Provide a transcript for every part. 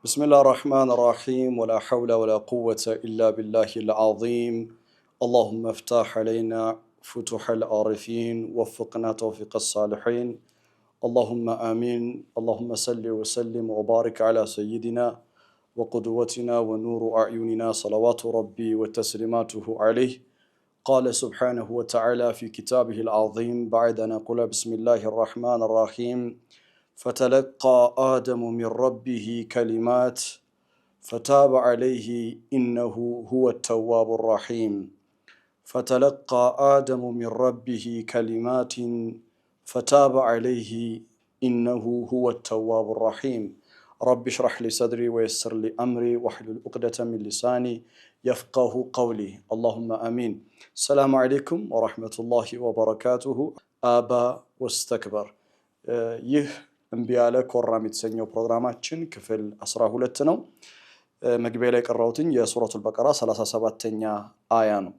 بسم الله الرحمن الرحيم ولا حول ولا قوة إلا بالله العظيم اللهم افتح علينا فتوح العارفين وفقنا توفيق الصالحين اللهم آمين اللهم صل وسلم وبارك على سيدنا وقدوتنا ونور أعيننا صلوات ربي وتسليماته عليه قال سبحانه وتعالى في كتابه العظيم بعد أن نقول بسم الله الرحمن الرحيم فتلقى آدم من ربه كلمات فتاب عليه إنه هو التواب الرحيم فتلقى آدم من ربه كلمات فتاب عليه إنه هو التواب الرحيم رب اشرح لي صدري ويسر لي أمري واحلل عقدة من لساني يفقه قولي اللهم آمين السلام عليكم ورحمة الله وبركاته آبا واستكبر ይህ እምቢ ያለ ኮራም የተሰኘው ፕሮግራማችን ክፍል 12 ነው። መግቢያ ላይ ቀራውትኝ የሱረቱል በቀራ 37ኛ አያ ነው።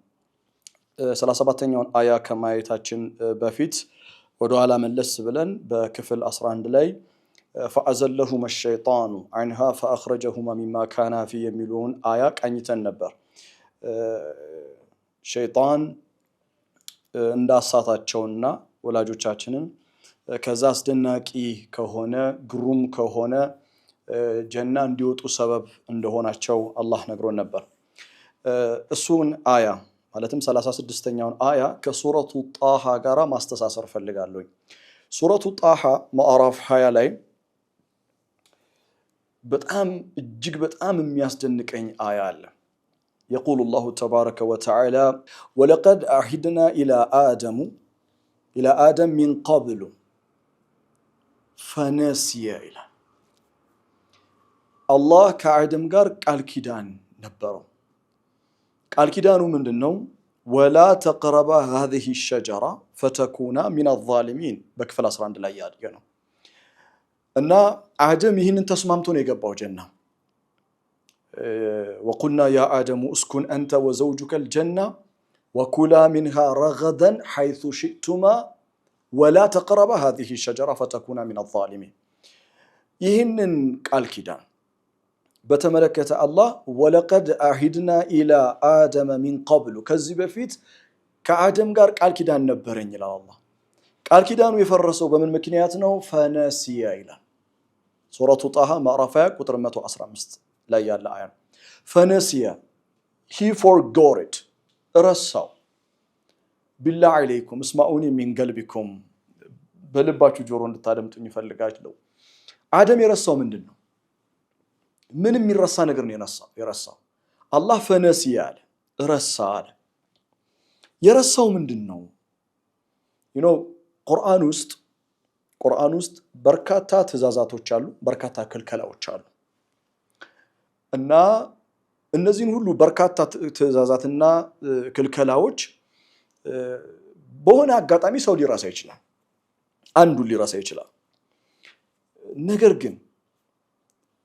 37ኛውን አያ ከማየታችን በፊት ወደ ኋላ መለስ ብለን በክፍል 11 ላይ فأزلهما الشيطان عنها فأخرجهما مما كانا فيه የሚለውን አያ ቃኝተን ነበር። ሸይጣን እንዳሳታቸውና ወላጆቻችንን ከዛ አስደናቂ ከሆነ ግሩም ከሆነ ጀና እንዲወጡ ሰበብ እንደሆናቸው አላህ ነግሮን ነበር። እሱን አያ ማለትም 36ኛውን አያ ከሱረቱ ጣሃ ጋራ ማስተሳሰር ፈልጋለሁ። ሱረቱ ጣሃ ማዕራፍ 20 ላይ በጣም እጅግ በጣም የሚያስደንቀኝ አያ አለ። يقول الله تبارك وتعالى ولقد عهدنا إلى آدم من قبل فنسي إلى الله كعدم ጋር ቃል ኪዳን ነበረው። ቃል ኪዳኑ ምንድነው? ولا تقربا هذه الشجرة فتكونا من الظالمين በክፍል 11 ላይ ያደገነው እና አደም ይህንን ተስማምቶ ነው የገባው ጀና። وقلنا يا آدم اسكن أنت وزوجك الجنة وكلا منها رغدا حيث شئتما ولا تقربا هذه الشجرة فتكونا من الظالمين ይህንን ቃል ኪዳን በተመለከተ አላህ ወለቀድ አሂድና ኢላ አደም ሚን ቀብሉ ከዚህ በፊት ከአደም ጋር ቃል ኪዳን ነበረኝ ይላል አላህ። ቃል ኪዳኑ የፈረሰው በምን ምክንያት ነው? ፈነሲያ ይላል ሱረቱ ጣሃ ማዕራፍ 20 ቁጥር 115 ላይ ያለ አያ ነው። ፈነሲያ he forgot it ረሳው። ቢላሂ አለይኩም እስማኡኒ ሚን ቀልቢኩም በልባችሁ ጆሮ እንድታደምጡኝ ይፈልጋለሁ። አደም የረሳው ምንድነው? ምንም የሚረሳ ነገር ነው የረሳው። አላህ ፈነሲያ አለ ረሳ አለ። የረሳው ምንድነው? ቁርአን ውስጥ በርካታ ትእዛዛቶች አሉ፣ በርካታ ክልከላዎች አሉ። እና እነዚህን ሁሉ በርካታ ትእዛዛትና ክልከላዎች በሆነ አጋጣሚ ሰው ሊረሳ ይችላል፣ አንዱን ሊረሳ ይችላል። ነገር ግን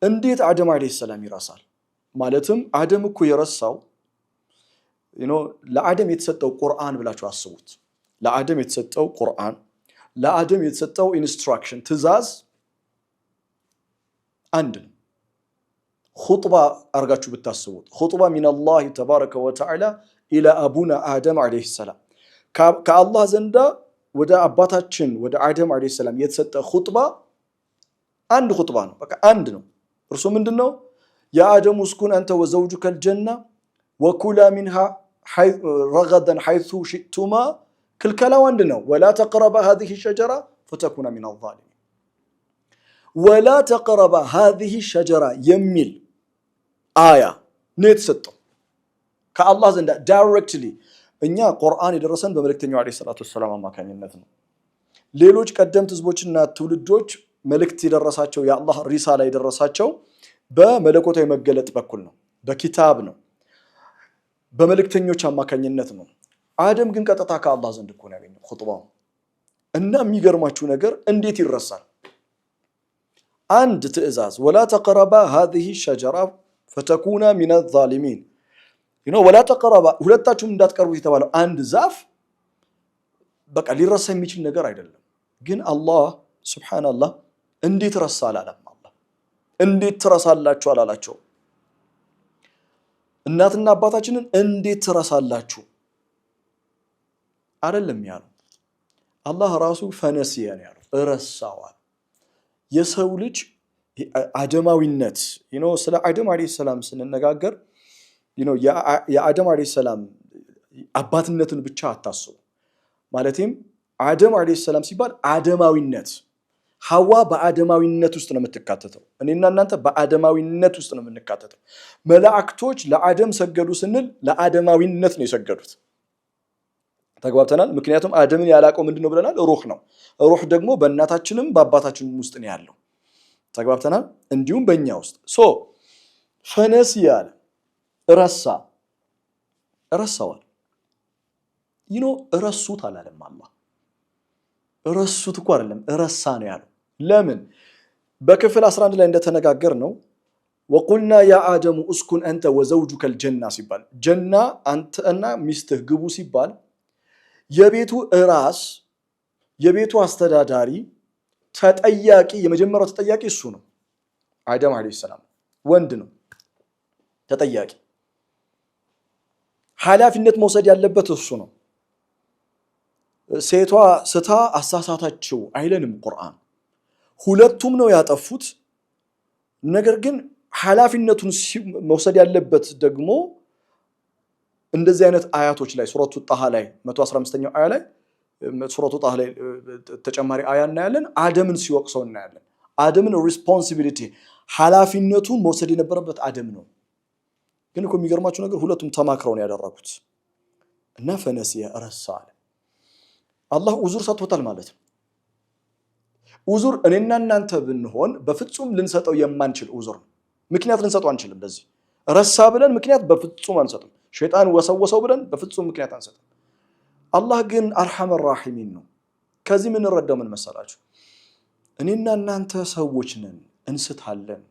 እንዴት አደም አለይሂ ሰላም ይረሳል? ማለትም አደም እኮ የረሳው ለአደም የተሰጠው ቁርአን ብላችሁ አስቡት። ለአደም የተሰጠው ቁርአን፣ ለአደም የተሰጠው ኢንስትራክሽን ትእዛዝ አንድ ነው። ኹጥባ አርጋችሁ ብታስቡት ኹጥባ ሚነላህ ተባረከ ወተዓላ ኢላ አቡና አደም አለይሂ ሰላም ከአላህ ዘንዳ ወደ አባታችን ወደ አደም አለይሂ ሰላም የተሰጠ ኹጥባ አንድ ኹጥባ ነው። በቃ አንድ ነው። እርሱ ምንድነው? ያ አደም እስኩን አንተ ወዘውጁከ الجنة وكلا منها رغدا حيث شئتما ክልከላው አንድ ነው። ولا تقربا هذه الشجرة فتكونا من الظالمين ولا تقربا هذه الشجرة የሚል አያ ነው የተሰጠው ከአላህ ዘንዳ ዳይሬክትሊ። እኛ ቁርአን የደረሰን በመልእክተኛው አለይሂ ሰላቱ ወሰላም አማካኝነት ነው። ሌሎች ቀደምት ህዝቦችና ትውልዶች መልእክት የደረሳቸው የአላህ ሪሳላ የደረሳቸው በመለኮታዊ መገለጥ በኩል ነው፣ በኪታብ ነው፣ በመልእክተኞች አማካኝነት ነው። አደም ግን ቀጥታ ከአላህ ዘንድ እኮ ነው ያገኘው ኹጥባው። እና የሚገርማችሁ ነገር እንዴት ይረሳል? አንድ ትእዛዝ ولا تقربا هذه الشجرة فتكونا من الظالمين ولا تقربا ሁለታችሁም እንዳትቀርቡት የተባለው አንድ ዛፍ በቃ ሊረሳ የሚችል ነገር አይደለም። ግን አላህ ሱብሃንአላህ እንዴት ረሳ አላለም። አላህ እንዴት ትረሳላችሁ አላላቸው። እናትና አባታችንን እንዴት ትረሳላችሁ አይደለም ያለው። አላህ ራሱ ፈነሲየ ነው ያለው፣ ረሳዋል። የሰው ልጅ አደማዊነት ስለ አደም አለይሂ ሰላም ስንነጋገር የአደም አለይሂ ሰላም አባትነትን ብቻ አታስቡ። ማለትም አደም አለይሂ ሰላም ሲባል አደማዊነት፣ ሐዋ በአደማዊነት ውስጥ ነው የምትካተተው። እኔና እናንተ በአደማዊነት ውስጥ ነው የምንካተተው። መላእክቶች ለአደም ሰገዱ ስንል ለአደማዊነት ነው የሰገዱት። ተግባብተናል። ምክንያቱም አደምን ያላቀው ምንድነው ብለናል? ሩህ ነው። ሩህ ደግሞ በእናታችንም በአባታችንም ውስጥ ነው ያለው። ተግባብተናል። እንዲሁም በእኛ ውስጥ ፈነሲየ አለ፣ ረሳዋል። ረሱት አላለም አላህ። ረሱት እኮ አይደለም ረሳ ነው ያለው። ለምን? በክፍል 11 ላይ እንደተነጋገር ነው ወቁልና ያ አደሙ እስኩን አንተ ወዘውጁከ الجنة ሲባል ጀና አንተና ሚስትህ ግቡ ሲባል የቤቱ ራስ የቤቱ አስተዳዳሪ ተጠያቂ የመጀመሪያው ተጠያቂ እሱ ነው። አደም አለይሂ ሰላም ወንድ ነው ተጠያቂ፣ ኃላፊነት መውሰድ ያለበት እሱ ነው። ሴቷ ስታ አሳሳታቸው አይለንም ቁርአን። ሁለቱም ነው ያጠፉት። ነገር ግን ኃላፊነቱን መውሰድ ያለበት ደግሞ እንደዚህ አይነት አያቶች ላይ ሱረቱ ጣሃ ላይ 115ኛው አያ ላይ ሱረቱ ጣሃ ላይ ተጨማሪ አያ እናያለን። አደምን ሲወቅሰው እናያለን። አደምን ሪስፖንሲቢሊቲ ኃላፊነቱን መውሰድ የነበረበት አደም ነው። ግን እኮ የሚገርማችሁ ነገር ሁለቱም ተማክረው ነው ያደረጉት እና ፈነሲየ ረሳ አለ። አላህ ኡዙር ሰጥቶታል ማለት ነው። ኡዙር እኔና እናንተ ብንሆን በፍጹም ልንሰጠው የማንችል ኡዙር ነው። ምክንያት ልንሰጠው አንችልም። ለዚህ ረሳ ብለን ምክንያት በፍጹም አንሰጥም። ሸይጣን ወሰወሰው ብለን በፍጹም ምክንያት አንሰጥም። አላህ ግን አርሐመ ራሒሚን ነው። ከዚህ ምን እንረዳው ምን መሰላችሁ? እኔና እናንተ ሰዎች ነን፣ እንስታለን።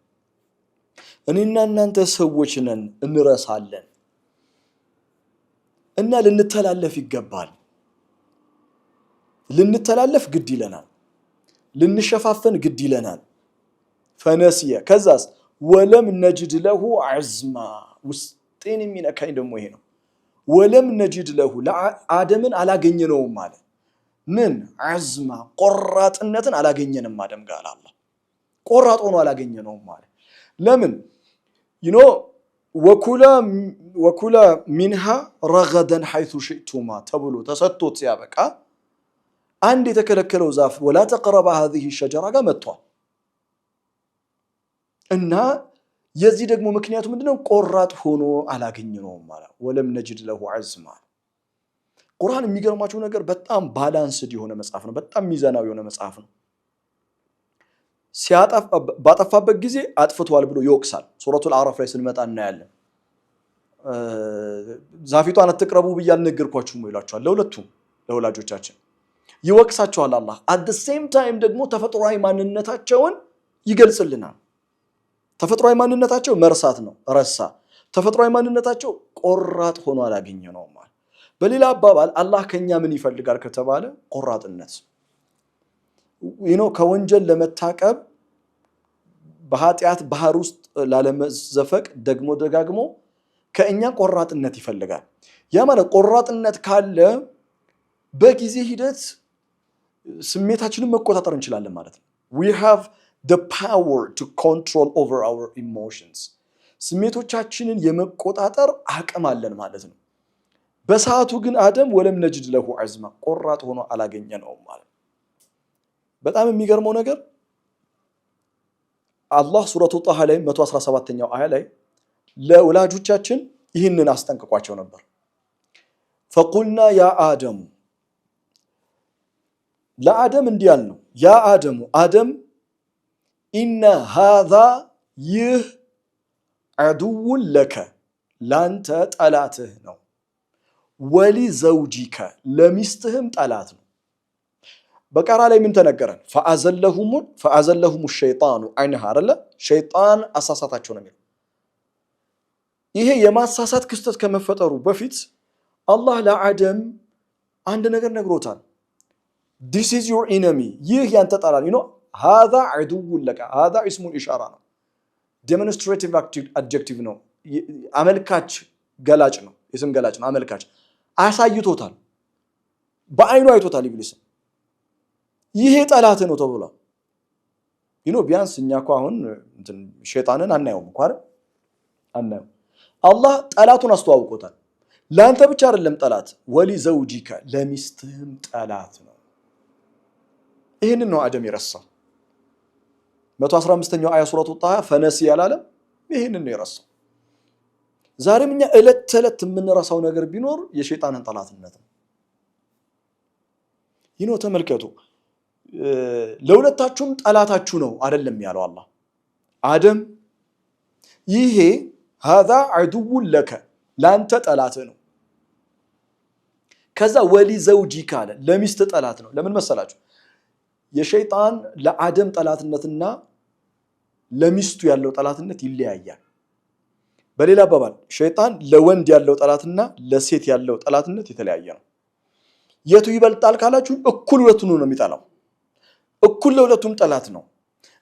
እኔና እናንተ ሰዎች ነን፣ እንረሳለን። እና ልንተላለፍ ይገባል። ልንተላለፍ ግድ ይለናል። ልንሸፋፈን ግድ ይለናል። ፈነሲየ ከዛስ ወለም ነጅድ ለሁ ዐዝማ ውስጤን የሚነካኝ ደግሞ ይሄ ነው። ወለም ነጅድ ለሁ አደምን አላገኘነውም ማለት ምን ዐዝማ ቆራጥነትን አላገኘንም። አደም ጋር አላህ ቆራጥ ሆኖ አላገኘነውም ማለት ለምን ወኩላ ሚንሃ ረገደን ሐይቱ ሽእቱማ ተብሎ ተሰጥቶት ሲያበቃ አንድ የተከለከለው ዛፍ ወላ ተቅረባ هذه الشجرة ጋር መጥቷል። እና የዚህ ደግሞ ምክንያቱ ምንድነው? ቆራጥ ሆኖ አላገኘነውም ማለት ወለም ነጅድ ለሁ ዐዝማ። ቁርአን የሚገርማችሁ ነገር በጣም ባላንስድ የሆነ መጽሐፍ ነው። በጣም ሚዛናዊ የሆነ መጽሐፍ ነው። ባጠፋበት ጊዜ አጥፍቷል ብሎ ይወቅሳል። ሱረቱል አዕራፍ ላይ ስንመጣ እናያለን። ዛፊቷን አትቅረቡ ብዬ አልነገርኳችሁም ይላቸዋል ለሁለቱም ለወላጆቻችን ይወቅሳቸዋል አላህ። at the same time ደግሞ ተፈጥሯዊ ማንነታቸውን ይገልጽልናል። ተፈጥሯዊ ማንነታቸው መርሳት ነው፣ ረሳ። ተፈጥሯዊ ማንነታቸው ቆራጥ ሆኖ አላገኘነውም ማለት። በሌላ አባባል አላህ ከኛ ምን ይፈልጋል ከተባለ ቆራጥነት። ከወንጀል ለመታቀብ በኃጢአት ባህር ውስጥ ላለመዘፈቅ ደግሞ ደጋግሞ ከእኛ ቆራጥነት ይፈልጋል። ያ ማለት ቆራጥነት ካለ በጊዜ ሂደት ስሜታችንን መቆጣጠር እንችላለን ማለት ነው። we have the power to control over our emotions ስሜቶቻችንን የመቆጣጠር አቅም አለን ማለት ነው። በሰዓቱ ግን አደም ወለም ነጅድ ለሁ ዐዝማ ቆራጥ ሆኖ አላገኘነውም ማለት። በጣም የሚገርመው ነገር አላህ ሱረቱ ጣሃ ላይ 117ኛው አያ ላይ ለወላጆቻችን ይህንን አስጠንቅቋቸው ነበር። ፈቁልና ያ አደሙ ለአደም እንዲህ ያልነው ያ አደሙ አደም ኢነ ሃዛ ይህ ዐዱውን ለከ ላንተ ጠላትህ ነው፣ ወሊ ዘውጂከ ለሚስትህም ጠላት ነው። በቀራ ላይ ምን ተነገረን? ፈአዘለሁሙ ሸይጣኑ ዐንሃ አይደለ? ሸይጣን አሳሳታቸው ነው የሚለው። ይሄ የማሳሳት ክስተት ከመፈጠሩ በፊት አላህ ለአደም አንድ ነገር ነግሮታል። this is your enemy ይህ ያንተ ጠላት ነው። هذا عدو لك هذا اسم الإشارة ነው። ዴሞንስትሬቲቭ አድጀክቲቭ ነው። አመልካች ገላጭ ነው። የስም ገላጭ ነው። አመልካች አሳይቶታል። በአይኑ አይቶታል ኢብሊስ ይሄ ጠላት ነው ተብሏል። ቢያንስ እኛ እኮ አሁን ሸይጣንን አናየውም እኮ አይደል? አናየው። አላህ ጠላቱን አስተዋውቆታል። ላንተ ብቻ አይደለም ጠላት ወሊ ዘውጂካ ለሚስትህም ጠላት ነው። ይሄንን ነው አደም የረሳው። 115ኛው አያ ሱረቱ ጣሃ ፈነሲ ያላለም ይሄንን ነው የረሳው። ዛሬም እኛ እለት ተለት የምንረሳው ነገር ቢኖር የሸይጣንን ጠላትነት ነው። ተመልከቱ። ለሁለታችሁም ጠላታችሁ ነው አይደለም ያለው አላህ። አደም ይሄ هذا عدو لك ላንተ ጠላት ነው። ከዛ ወሊ ዘውጂካ አለ ለሚስት ጠላት ነው። ለምን መሰላችሁ? የሸይጣን ለአደም ጠላትነትና ለሚስቱ ያለው ጠላትነት ይለያያል። በሌላ አባባል ሸይጣን ለወንድ ያለው ጠላትና ለሴት ያለው ጠላትነት የተለያየ ነው። የቱ ይበልጣል ካላችሁ እኩል ሁለቱን ነው የሚጠላው። እኩል ለሁለቱም ጠላት ነው።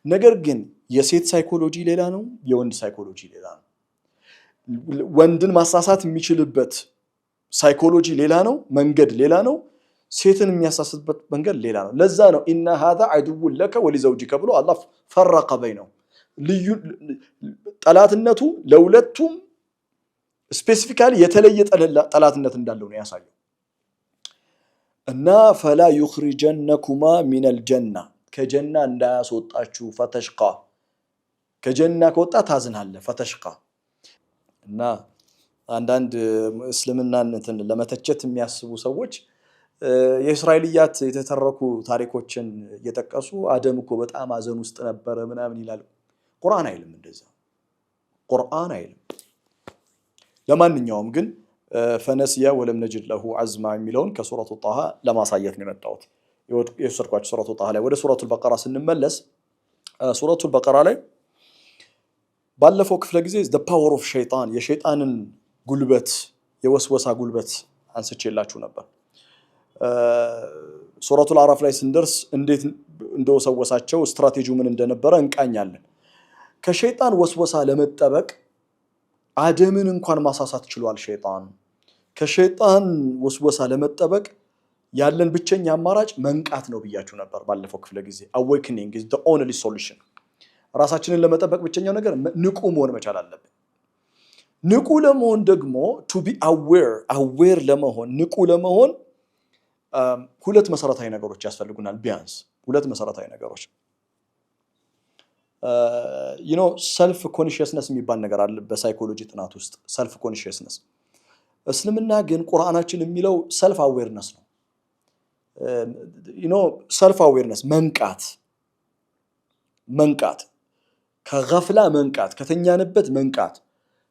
ነገር ግን የሴት ሳይኮሎጂ ሌላ ነው፣ የወንድ ሳይኮሎጂ ሌላ ነው። ወንድን ማሳሳት የሚችልበት ሳይኮሎጂ ሌላ ነው፣ መንገድ ሌላ ነው። ሴትን የሚያሳስትበት መንገድ ሌላ ነው። ለዛ ነው ኢነ هذا عدو لك ولزوجك ብሎ አላህ ፈረቀ በይነው። ልዩ ጠላትነቱ ለሁለቱም ስፔሲፊካሊ የተለየ ጠላትነት እንዳለው ነው ያሳየው። እና ፈላ يخرجنكما من الجنة ከጀና እንዳያስወጣችሁ ፈተሽቃ ከጀና ከወጣ ታዝናለህ ፈተሽቃ። እና አንዳንድ እስልምናን ለመተቸት የሚያስቡ ሰዎች የእስራኤልያት የተተረኩ ታሪኮችን እየጠቀሱ አደም እኮ በጣም አዘን ውስጥ ነበረ ምናምን ይላል። ቁርአን አይልም እንደዛ፣ ቁርአን አይልም። ለማንኛውም ግን ፈነሲያ ወለም ነጅድ ለሁ አዝማ የሚለውን ከሱረቱ ጣሃ ለማሳየት ነው የመጣሁት። የወሰድኳችሁ ሱረቱ ጣሃ ላይ። ወደ ሱረቱል በቀራ ስንመለስ ሱረቱል በቀራ ላይ ባለፈው ክፍለ ጊዜ the power of ሸይጣን የሸይጣንን ጉልበት የወስወሳ ጉልበት አንስቼላችሁ ነበር። ሱረቱል አራፍ ላይ ስንደርስ እንዴት እንደወሰወሳቸው ስትራቴጂው ምን እንደነበረ እንቃኛለን። ከሸይጣን ወስወሳ ለመጠበቅ አደምን እንኳን ማሳሳት ችሏል ሸይጣን። ከሸይጣን ወስወሳ ለመጠበቅ ያለን ብቸኛ አማራጭ መንቃት ነው ብያችሁ ነበር ባለፈው ክፍለ ጊዜ። awakening is the only solution። ራሳችንን ለመጠበቅ ብቸኛው ነገር ንቁ መሆን መቻል አለብን። ንቁ ለመሆን ደግሞ to be aware ለመሆን ንቁ ለመሆን ሁለት መሰረታዊ ነገሮች ያስፈልጉናል። ቢያንስ ሁለት መሰረታዊ ነገሮች self consciousness የሚባል ነገር አለ በሳይኮሎጂ ጥናት ውስጥ self consciousness። እስልምና ግን ቁርአናችን የሚለው self awareness ነው። self awareness መንቃት ከገፍላ መንቃት ከተኛንበት መንቃት።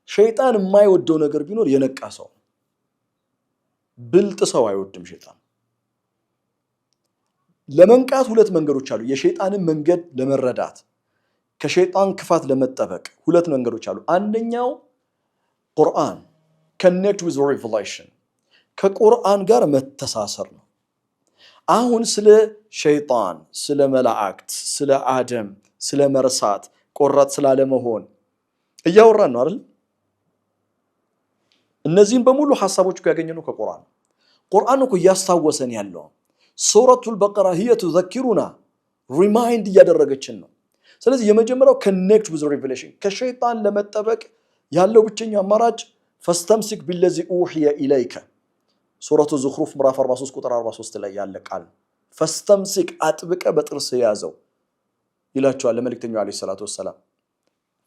ሸይጣን የማይወደው ነገር ቢኖር የነቃ ሰው፣ ብልጥ ሰው አይወድም ሸይጣን። ለመንቃት ሁለት መንገዶች አሉ። የሸይጣንን መንገድ ለመረዳት ከሸይጣን ክፋት ለመጠበቅ ሁለት መንገዶች አሉ። አንደኛው ቁርአን connect with revelation ከቁርአን ጋር መተሳሰር ነው። አሁን ስለ ሸይጣን፣ ስለ መላእክት፣ ስለ አደም፣ ስለ መርሳት፣ ቆራጥ ስላለመሆን እያወራን ነው አይደል? እነዚህን በሙሉ ሐሳቦች ያገኘነው ከቁርአን። ቁርአን እኮ ያስታወሰን ያለው ሱረቱል በቀራ هي تذكرنا ሪማይንድ እያደረገችን ነው። ስለዚህ የመጀመሪያው connect with revelation ከሸይጣን ለመጠበቅ ያለው ብቸኛው አማራጭ ፈስተምሲክ ቢለዚ ኡህየ ኢለይከ ሱረቱ ዙኽሩፍ ምዕራፍ 43 ቁጥር 43 ላይ ያለ ቃል ፈስተምሲክ አጥብቀ በጥርስ ያዘው ይላቸዋል ለመልእክተኛው አለይሂ ሰላቱ ወሰለም።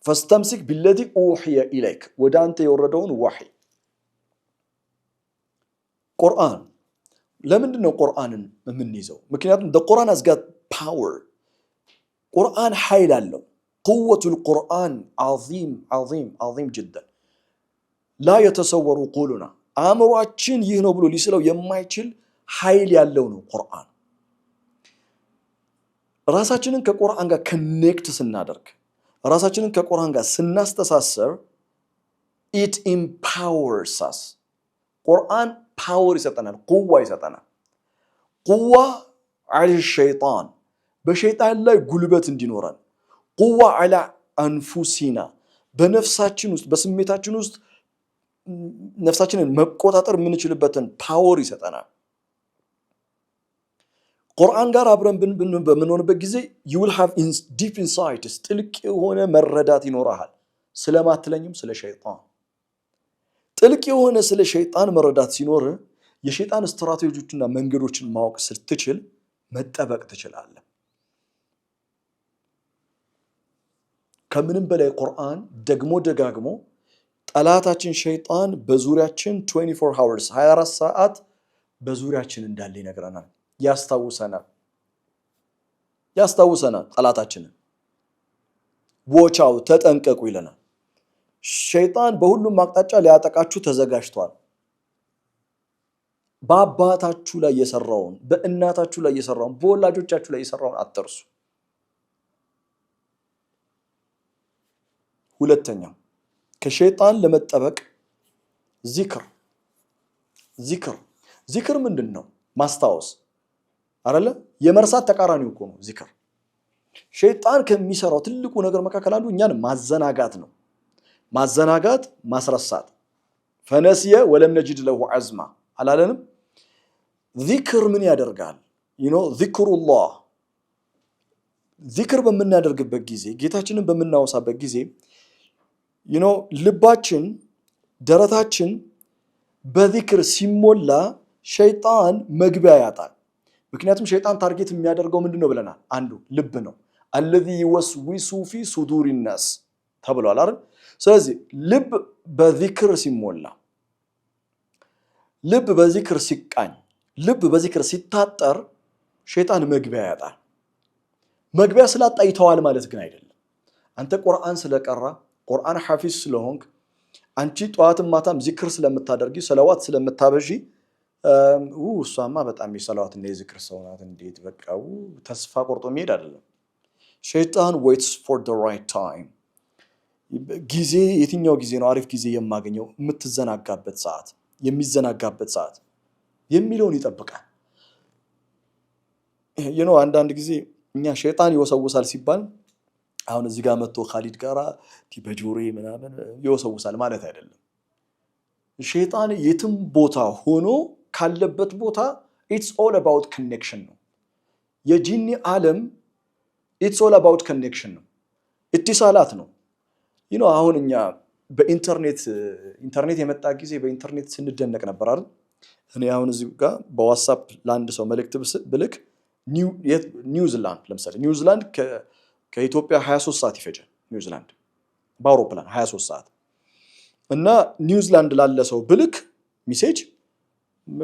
ፈስተምሲክ ቢለዚ ኡህየ ኢለይክ ወደ አንተ የወረደውን ወህይ። ቁርአን ለምንድን ነው ቁርአንን የምንይዘው? ምክንያቱም the Quran has got power። ቁርአን ኃይል አለው። ቁወቱል ቁርአን عظيم عظيم عظيم جدا لا يتصور قولنا አእምሯችን ይህ ነው ብሎ ሊስለው የማይችል ኃይል ያለው ነው ቁርአን። ራሳችንን ከቁርአን ጋር ኮኔክት ስናደርግ፣ ራሳችንን ከቁርአን ጋር ስናስተሳሰር it empowers us። ቁርአን ፓወር ይሰጠናል፣ ቁዋ ይሰጠናል። ቁዋ على الشيطان በሸይጣን ላይ ጉልበት እንዲኖረን፣ ቁዋ على አንፉሲና በነፍሳችን ውስጥ በስሜታችን ውስጥ ነፍሳችንን መቆጣጠር የምንችልበትን ፓወር ይሰጠናል። ቁርአን ጋር አብረን በምንሆንበት ጊዜ you will have deep insights ጥልቅ የሆነ መረዳት ይኖርሃል። ስለማትለኝም ስለ ሸይጣን ጥልቅ የሆነ ስለ ሸይጣን መረዳት ሲኖር የሸይጣን ስትራቴጂዎችና መንገዶችን ማወቅ ስትችል መጠበቅ ትችላለህ። ከምንም በላይ ቁርአን ደግሞ ደጋግሞ ጠላታችን ሸይጣን በዙሪያችን 24 hours 24 ሰዓት በዙሪያችን እንዳለ ይነግረናል፣ ያስታውሰናል ጠላታችንን watch out ተጠንቀቁ ይለናል። ሸይጣን በሁሉም አቅጣጫ ሊያጠቃችሁ ተዘጋጅቷል። በአባታችሁ ላይ የሰራውን በእናታችሁ ላይ የሰራውን በወላጆቻችሁ ላይ የሰራውን አትርሱ። ሁለተኛው ከሸይጣን ለመጠበቅ ዚክር ምንድነው? ማስታወስ አይደለ? የመርሳት ተቃራኒው እኮ ነው ዚክር። ሸይጣን ከሚሰራው ትልቁ ነገር መካከል አንዱ እኛን ማዘናጋት ነው። ማዘናጋት፣ ማስረሳት። ፈነሲየ ወለም ነጂድ ለሁ ዐዝማ አላለንም? ዚክር ምን ያደርጋል? ዚክሩላህ ዚክር በምናደርግበት ጊዜ ጌታችንን በምናወሳበት ጊዜ ልባችን ደረታችን በዚክር ሲሞላ ሸይጣን መግቢያ ያጣል። ምክንያቱም ሸይጣን ታርጌት የሚያደርገው ምንድነው ብለናል? አንዱ ልብ ነው። الذي يوسوس في صدور الناس ተብሏል አይደል? ስለዚህ ልብ በዚክር ሲሞላ፣ ልብ በዚክር ሲቃኝ፣ ልብ በዚክር ሲታጠር ሸይጣን መግቢያ ያጣል። መግቢያ ስላጣ ይተዋል ማለት ግን አይደለም። አንተ ቁርአን ስለቀራ ቁርአን ሐፊዝ ስለሆንክ አንቺ ጧትም ማታም ዚክር ስለምታደርጊ ሰላዋት ስለምታበዢ እሷማ በጣም የሰላዋትና የዚክር ሰው ናት እንዴት በቃ ተስፋ ቆርጦ መሄድ አይደለም። ሸይጣን waits for the right time ጊዜ የትኛው ጊዜ ነው አሪፍ ጊዜ የማገኘው የምትዘናጋበት ሰዓት የሚዘናጋበት ሰዓት የሚለውን ይጠብቃል። አንዳንድ ጊዜ እኛ ሸይጣን ይወሰውሳል ሲባል አሁን እዚህ ጋር መጥቶ ኻሊድ ጋራ በጆሬ ምናምን ይወሰውሳል ማለት አይደለም። ሸይጣን የትም ቦታ ሆኖ ካለበት ቦታ it's all about connection ነው። የጂኒ ዓለም it's all about connection ነው፣ ኢትሳላት ነው። አሁን እኛ በኢንተርኔት የመጣ ጊዜ በኢንተርኔት ስንደነቅ ነበር አይደል? እኔ አሁን እዚህ ጋር በዋትስአፕ ለአንድ ሰው መልእክት ብልክ ኒውዚላንድ ለምሳሌ ኒውዚላንድ ከኢትዮጵያ 23 ሰዓት ይፈጃል። ኒውዚላንድ በአውሮፕላን 23 ሰዓት እና ኒውዚላንድ ላለ ሰው ብልክ ሜሴጅ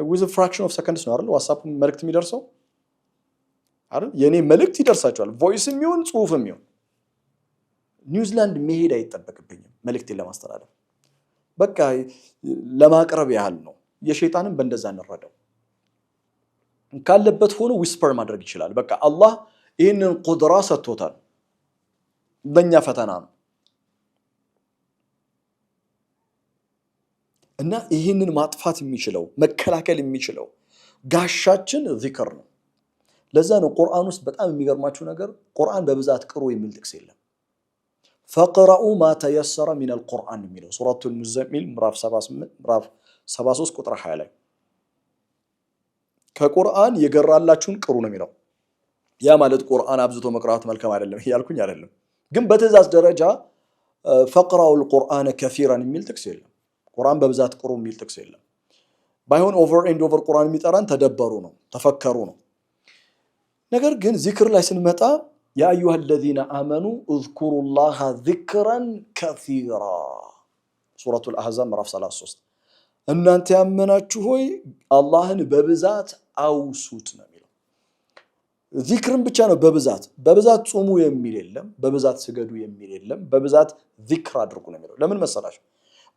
with a fraction of seconds ነው አይደል ዋትስአፕ መልእክት የሚደርሰው አይደል? የኔ መልእክት ይደርሳቸዋል፣ ቮይስም ይሁን ጽሁፍም ይሁን። ኒውዚላንድ መሄድ አይጠበቅብኝም መልእክቴን ለማስተላለፍ፣ በቃ ለማቅረብ ያህል ነው። የሸይጣንን በእንደዛ እንረዳው። ካለበት ሆኖ ዊስፐር ማድረግ ይችላል። በቃ አላህ ይህንን ቁድራ ሰጥቶታል። በእኛ ፈተና ነው እና ይህንን ማጥፋት የሚችለው መከላከል የሚችለው ጋሻችን ዚክር ነው። ለዛ ነው ቁርአን ውስጥ በጣም የሚገርማችሁ ነገር ቁርአን በብዛት ቅሩ የሚል ጥቅስ የለም። ፈቅረኡ ማ ተየሰረ ሚነል ቁርአን የሚለው ሱረቱል ሙዘሚል ምዕራፍ 73 ቁጥር 20 ላይ ከቁርአን የገራላችሁን ቅሩ ነው የሚለው። ያ ማለት ቁርአን አብዝቶ መቅራት መልካም አይደለም እያልኩኝ አይደለም፣ ግን በትእዛዝ ደረጃ ፈቅራኡል ቁርአን ከፊራን የሚል ጥቅስ የለም። ቁርአን በብዛት ቅሩ የሚል ጥቅስ የለም። ባይሆን ኦቨር ኤንድ ኦቨር ቁርአን የሚጠራን ተደበሩ ነው፣ ተፈከሩ ነው። ነገር ግን ዚክር ላይ ስንመጣ ያ አዩሃ الذين آمنوا اذكروا الله ذكرا كثيرا ሱረቱል አህዛብ ምዕራፍ 33 እናንተ ያመናችሁ ሆይ አላህን በብዛት አውሱት ነው የሚለው። ዚክርን ብቻ ነው በብዛት ጾሙ የሚል የለም፣ በብዛት ስገዱ የሚል የለም። በብዛት ዚክር አድርጉ ነው የሚለው። ለምን መሰላችሁ?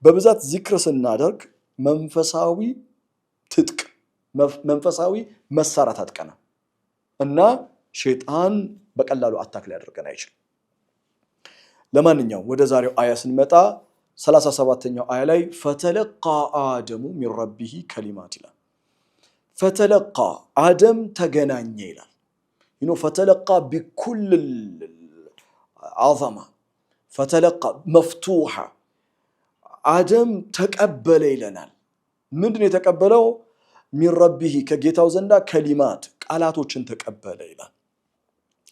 በብዛት ዚክር ስናደርግ መንፈሳዊ ትጥቅ መንፈሳዊ መሳሪያ ታጥቀናል እና ሸይጣን በቀላሉ አታክ ሊያደርገን አይችልም። ለማንኛውም ወደ ዛሬው አያ ስንመጣ 37ኛው አያ ላይ ፈተለቃ አደሙ ሚን ረቢሂ ከሊማት ይላል። ፈተለቃ አደም ተገናኘ ይላል። ፈተለቃ ቢኩል አዘማ فتلقى مفتوحة آدم تقبل إلنا من يتقبله من ربه كجيتاو زندا كلمات قالاتوچن تقبل إلنا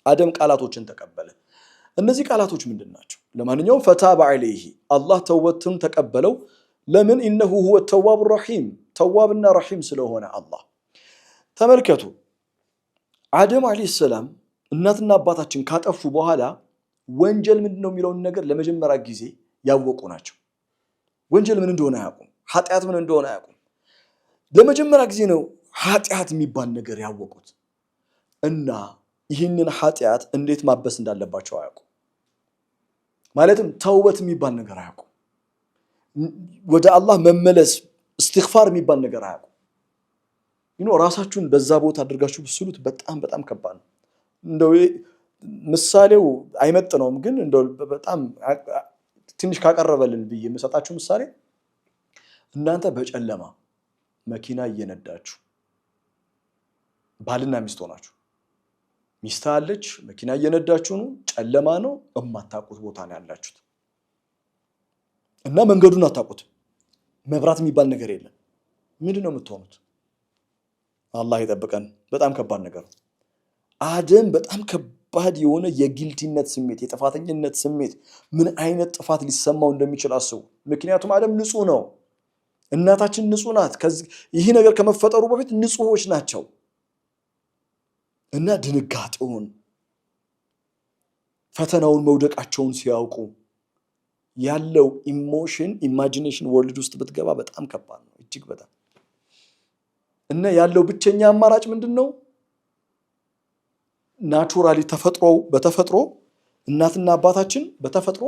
آدم قالاتوچن تقبل እነዚህ ቃላቶች ምንድናቸው ለማንኛውም ፈታበ ዐለይሂ አላህ ተውበቱን ተቀበለው ለምን ኢነሁ ሁወ ተዋብ ረሂም ተዋብና ረሂም ስለሆነ አላህ ተመልከቱ አደም አለይሂ ሰላም እናትና አባታችን ካጠፉ በኋላ ወንጀል ምንድነው የሚለው ነገር ለመጀመሪያ ጊዜ ያወቁ ናቸው ወንጀል ምን እንደሆነ ያውቁ ኃጢያት ምን እንደሆነ ያውቁ ለመጀመሪያ ጊዜ ነው ኃጢያት የሚባል ነገር ያወቁት እና ይህንን ኃጢያት እንዴት ማበስ እንዳለባቸው አያውቁ ማለትም ተውበት የሚባል ነገር አያውቁ ወደ አላህ መመለስ እስትግፋር የሚባል ነገር አያውቁ ራሳችሁን በዛ ቦታ አድርጋችሁ ብትስሉት በጣም ከባድ ነው እንደው ምሳሌው አይመጥነውም ግን እንደው በጣም ትንሽ ካቀረበልን ብዬ መሰጣችሁ ምሳሌ እናንተ በጨለማ መኪና እየነዳችሁ ባልና ሚስት ሆናችሁ ሚስት አለች መኪና እየነዳችሁ ነው ጨለማ ነው እማታቁት ቦታ ነው ያላችሁት እና መንገዱን አታቁት መብራት የሚባል ነገር የለም ምንድነው የምትሆኑት አላህ ይጠብቀን በጣም ከባድ ነገር አደም በጣም ከባድ የሆነ የጊልቲነት ስሜት የጥፋተኝነት ስሜት ምን አይነት ጥፋት ሊሰማው እንደሚችል አስቡ ምክንያቱም አደም ንጹህ ነው እናታችን ንጹህ ናት ይሄ ነገር ከመፈጠሩ በፊት ንጹሆች ናቸው እና ድንጋጤውን ፈተናውን መውደቃቸውን ሲያውቁ ያለው ኢሞሽን ኢማጂኔሽን ወርልድ ውስጥ ብትገባ በጣም ከባድ ነው እጅግ በጣም እና ያለው ብቸኛ አማራጭ ምንድነው ናቹራሊ በተፈጥሮ እናትና አባታችን በተፈጥሮ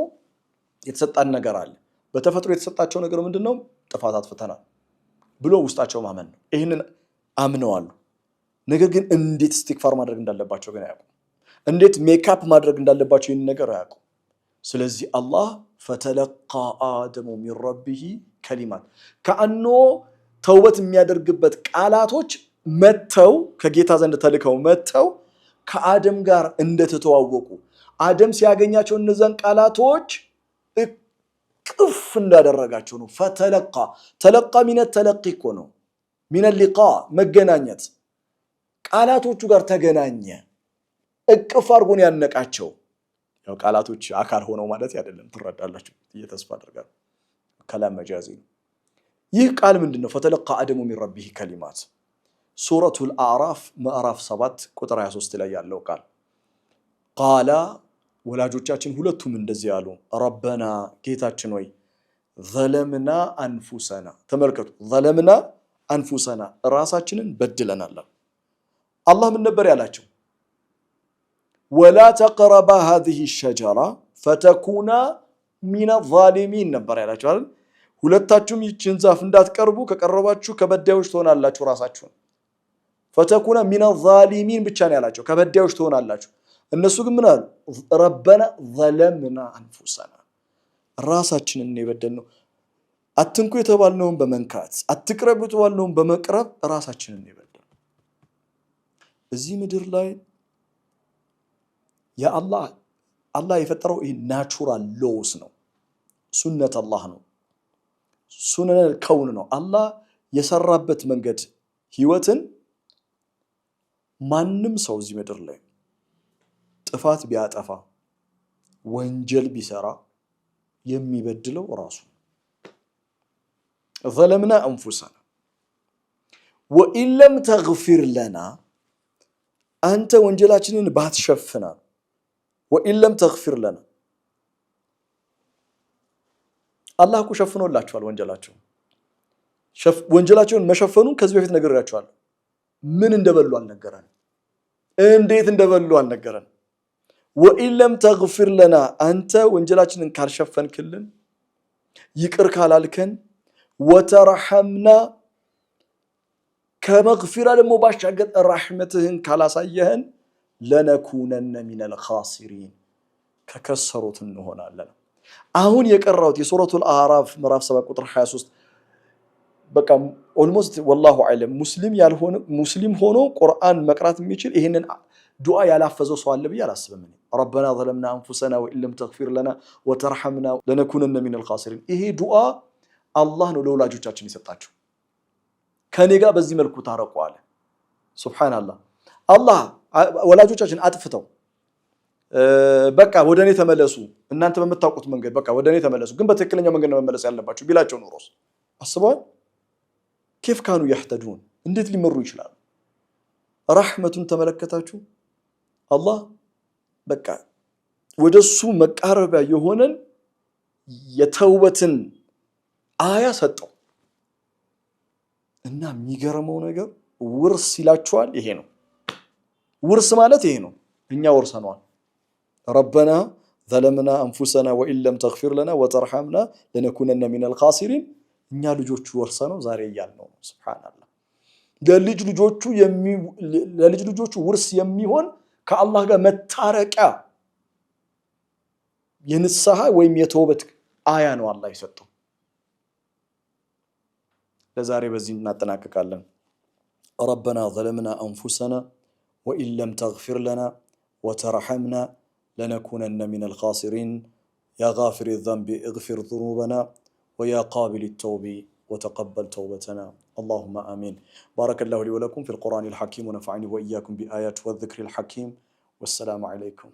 የተሰጣን ነገር አለ በተፈጥሮ የተሰጣቸው ነገር ምንድነው ጥፋት አጥፍተናል ብሎ ውስጣቸው ማመን ነው ይሄንን አምነዋል ነገር ግን እንዴት ኢስቲግፋር ማድረግ እንዳለባቸው ግን አያውቁ እንዴት ሜካፕ ማድረግ እንዳለባቸው ይሄን ነገር አያውቁ ስለዚህ አላህ ፈተለቃ አደሙ ሚን ረቢሂ ከሊማት ከአኖ ተውበት የሚያደርግበት ቃላቶች መተው ከጌታ ዘንድ ተልከው መተው ከአደም ጋር እንደተተዋወቁ አደም ሲያገኛቸው እነዛን ቃላቶች ቅፍ እንዳደረጋቸው ነው ተለቃ ሚነ ተለቂ እኮ ነው ሚነ ሊቃ መገናኘት ቃላቶቹ ጋር ተገናኘ እቅፍ አድርጎን ያነቃቸው ያው ቃላቶች አካል ሆነው ማለት አይደለም ትረዳላችሁ እየተስፋ አድርጋለሁ ከላም መጃዚ ይህ ቃል ምንድነው ፈተለቃ አደሙ ሚን ረቢሂ ከሊማት ሱረቱል አዕራፍ ምዕራፍ 7 ቁጥር 23 ላይ ያለው ቃል ቃላ ወላጆቻችን ሁለቱም እንደዚህ ያሉ ረበና ጌታችን ሆይ ዘለምና አንፉሰና ተመልከቱ ዘለምና አንፉሰና ራሳችንን በድለናል አላህ ምን ነበር ያላቸው ወላ ተቅረባ هذه الشجره فتكونا من الظالمين ነበር ያላቸው አይደል ሁለታችሁም ይችን ዛፍ እንዳትቀርቡ ከቀረባችሁ ከበዳዮች ትሆናላችሁ ራሳችሁን فتكونا من الظالمين ብቻ ነው ያላቸው ከበዳዮች ትሆናላችሁ እነሱ ግን ምን አሉ ረበና ዘለምና አንፉሰና ራሳችንን የበደልነው አትንኩ የተባልነውን በመንካት አትቅረቡ የተባልነውን በመቅረብ ራሳችንን የበደልነው እዚህ ምድር ላይ ያ አላህ የፈጠረው ይሄ ናቹራል ሎውስ ነው ሱነት አላህ ነው ሱነል ከውን ነው አላህ የሰራበት መንገድ ህይወትን ማንንም ሰው እዚህ ምድር ላይ ጥፋት ቢያጠፋ ወንጀል ቢሰራ የሚበድለው ራሱ ظلمنا انفسنا وان لم تغفر لنا አንተ ወንጀላችንን ባትሸፍና وان لم تغفر لنا አላህ እኮ ሸፍኖላችኋል ወንጀላቸውን መሸፈኑን ከዚህ በፊት ነግሬያችኋለሁ ምን እንደበሉ አልነገረን እንዴት እንደበሉ አልነገረን وان لم تغفر لنا አንተ ወንጀላችንን ካልሸፈንክልን ይቅር ካላልከን وترحمنا كمغفرة لما باشاقت رحمتهن كالاسايهن لنكونن من الخاسرين ككسروت هنا لنا አሁን የቀራውት የሱረቱል አዕራፍ ምዕራፍ 7 ቁጥር 23 በቃ ኦልሞስት والله اعلم ሙስሊም ሆኖ ቁርአን መቅራት የሚችል ይሄንን ዱዓ ያላፈዘው ሰው አለ ብዬ አላስብም ربنا ظلمنا أنفسنا وإن لم تغفر لنا وترحمنا لنكونن من الخاسرين ይሄ ዱዓ አላህ ነው ለወላጆቻችን የሰጣቸው ከኔ ጋር በዚህ መልኩ ታረቁ አለ ሱብሃንአላህ አላህ ወላጆቻችን አጥፍተው በቃ ወደኔ ተመለሱ እናንተ በመታውቁት መንገድ በቃ ወደኔ ተመለሱ ግን በትክክለኛው መንገድ ነው መመለስ ያለባችሁ ቢላቸው ኑሮስ አስበዋል كيف كانوا يهتدون እንዴት ሊመሩ ይችላሉ ረህመቱን ተመለከታችሁ አላህ በቃ ወደሱ መቃረቢያ የሆነን የተውበትን አያ ሰጠው እና የሚገርመው ነገር ውርስ ይላችኋል ይሄ ነው ውርስ ማለት ይሄ ነው እኛ ወርሰናል ربنا ظلمنا انفسنا وان لم تغفر لنا وترحمنا لنكونن من الخاسرين እኛ ልጆቹ ወርሰናው ዛሬ ያልነው ሱብሃንአላህ ለልጅ ልጆቹ ውርስ የሚሆን ከአላህ ጋር መታረቂያ የንስሐ ወይም የተውበት አያ ነው አላህ ይሰጠው ለዛሬ በዚህ እናጠናቀቃለን ربنا ظلمنا انفسنا وان لم تغفر لنا وترحمنا لنكونن من الخاسرين يا غافر الذنب اغفر ذنوبنا ويا قابل التوب وتقبل توبتنا اللهم آمين بارك الله لي ولكم في القرآن الحكيم ونفعني وإياكم بآيات والذكر الحكيم والسلام عليكم